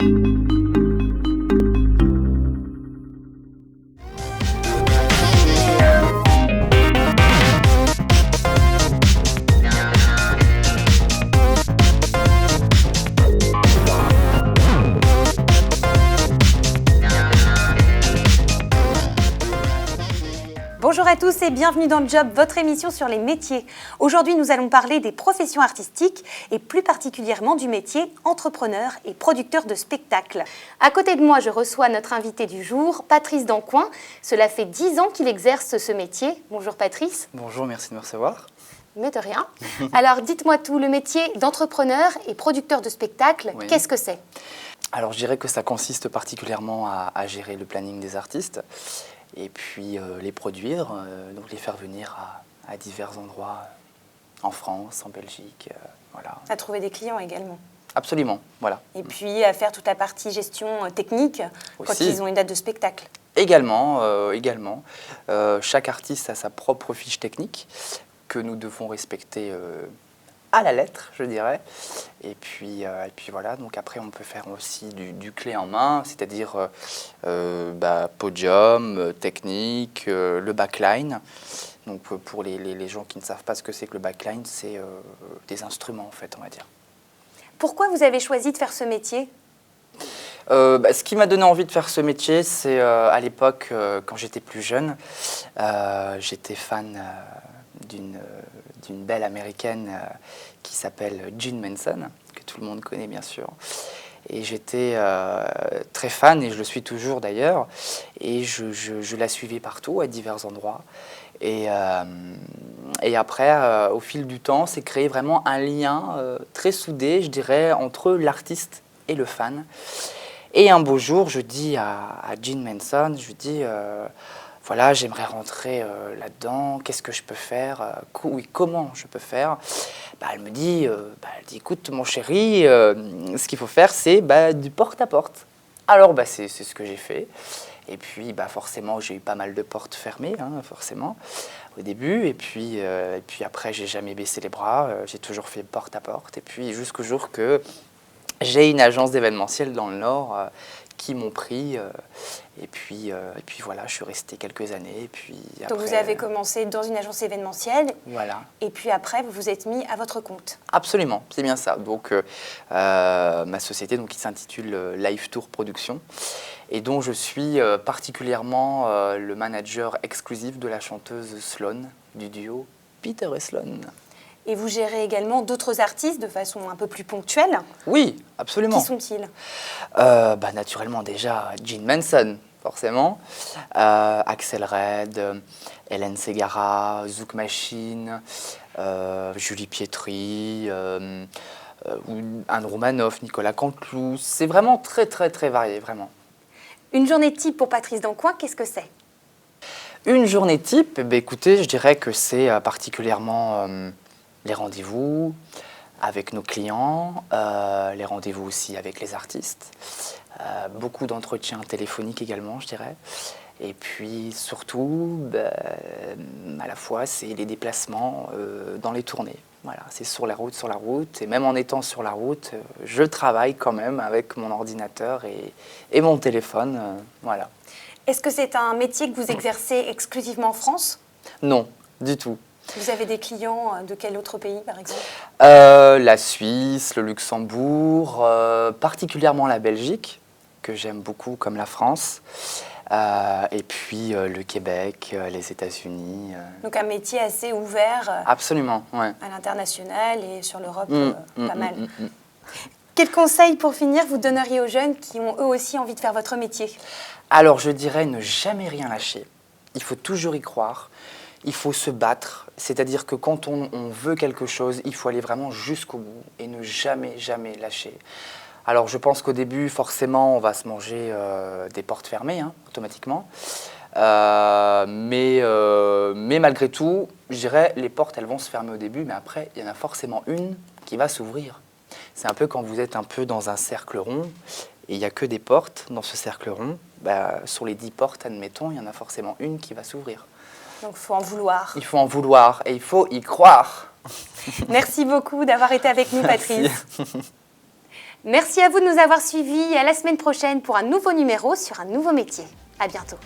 Bonjour à tous et bienvenue dans Job, votre émission sur les métiers. Aujourd'hui, nous allons parler des professions artistiques et plus particulièrement du métier entrepreneur et producteur de spectacles. À côté de moi, je reçois notre invité du jour, Patrice Dancoing. Cela fait 10 ans qu'il exerce ce métier. Bonjour Patrice. Bonjour, merci de me recevoir. Mais de rien. Alors dites-moi tout, le métier d'entrepreneur et producteur de spectacles, Oui. Qu'est-ce que c'est ? Alors je dirais que ça consiste particulièrement à gérer le planning des artistes et puis les produire, donc les faire venir à divers endroits en France, en Belgique, voilà. À trouver des clients également. Absolument, voilà. Et puis à faire toute la partie gestion technique quand Aussi. ils ont une date de spectacle. Également. Chaque artiste a sa propre fiche technique que nous devons respecter à la lettre, je dirais. Et puis voilà, donc après on peut faire aussi du clé en main, c'est-à-dire podium, technique, le backline. Donc pour les gens qui ne savent pas ce que c'est que le backline, c'est des instruments en fait, on va dire. Pourquoi vous avez choisi de faire ce métier ? Ce qui m'a donné envie de faire ce métier, c'est à l'époque, quand j'étais plus jeune, j'étais fan d'une belle américaine qui s'appelle Jean Manson, que tout le monde connaît bien sûr. Et j'étais très fan, et je le suis toujours d'ailleurs, et je la suivais partout, à divers endroits. Et après, au fil du temps, c'est créé vraiment un lien très soudé, je dirais, entre l'artiste et le fan. Et un beau jour, je dis à Jean Manson, je lui dis voilà, j'aimerais rentrer là-dedans, qu'est-ce que je peux faire, comment je peux faire. Elle me dit, écoute mon chéri, ce qu'il faut faire, c'est du porte-à-porte. Alors c'est ce que j'ai fait. Et puis forcément, j'ai eu pas mal de portes fermées, forcément, au début. Et puis après, j'ai jamais baissé les bras, j'ai toujours fait porte-à-porte. Et puis jusqu'au jour que j'ai une agence d'événementiel dans le Nord qui m'ont pris. Et puis voilà, je suis resté quelques années. Et puis après, Donc vous avez commencé dans une agence événementielle. Voilà. Et puis après, vous vous êtes mis à votre compte. Absolument, c'est bien ça. Donc ma société qui s'intitule Live Tour Production et dont je suis particulièrement le manager exclusif de la chanteuse Sloan du duo Peter et Sloan. Et vous gérez également d'autres artistes de façon un peu plus ponctuelle. Oui, absolument. Qui sont-ils ? Naturellement déjà Jean Manson, forcément, Axel Red, Hélène Ségara, Zouk Machine, Julie Pietri, Anne Romanoff, Nicolas Canteloup. C'est vraiment très très très varié, vraiment. Une journée type pour Patrice Dancoing, qu'est-ce que c'est ? Une journée type, écoutez, je dirais que c'est particulièrement les rendez-vous avec nos clients, les rendez-vous aussi avec les artistes, beaucoup d'entretiens téléphoniques également, je dirais. Et puis surtout, à la fois, c'est les déplacements dans les tournées. Voilà, c'est sur la route. Et même en étant sur la route, je travaille quand même avec mon ordinateur et mon téléphone. Voilà. Est-ce que c'est un métier que vous exercez exclusivement en France ? Non, du tout. Vous avez des clients de quel autre pays, par exemple ? La Suisse, le Luxembourg, particulièrement la Belgique, que j'aime beaucoup, comme la France. Et puis le Québec, les États-Unis. Donc un métier assez ouvert Absolument, ouais. à l'international et sur l'Europe, pas mal. Quel conseil, pour finir, vous donneriez aux jeunes qui ont eux aussi envie de faire votre métier ? Alors je dirais ne jamais rien lâcher. Il faut toujours y croire. Il faut se battre. C'est-à-dire que quand on veut quelque chose, il faut aller vraiment jusqu'au bout et ne jamais, jamais lâcher. Alors je pense qu'au début, forcément, on va se manger des portes fermées, automatiquement. Mais malgré tout, je dirais, les portes, elles vont se fermer au début, mais après, il y en a forcément une qui va s'ouvrir. C'est un peu quand vous êtes un peu dans un cercle rond, et il n'y a que des portes dans ce cercle rond. Sur les 10 portes, admettons, il y en a forcément une qui va s'ouvrir. Donc il faut en vouloir. Il faut en vouloir et il faut y croire. Merci beaucoup d'avoir été avec nous, Patrice. Merci à vous de nous avoir suivis et à la semaine prochaine pour un nouveau numéro sur un nouveau métier. À bientôt.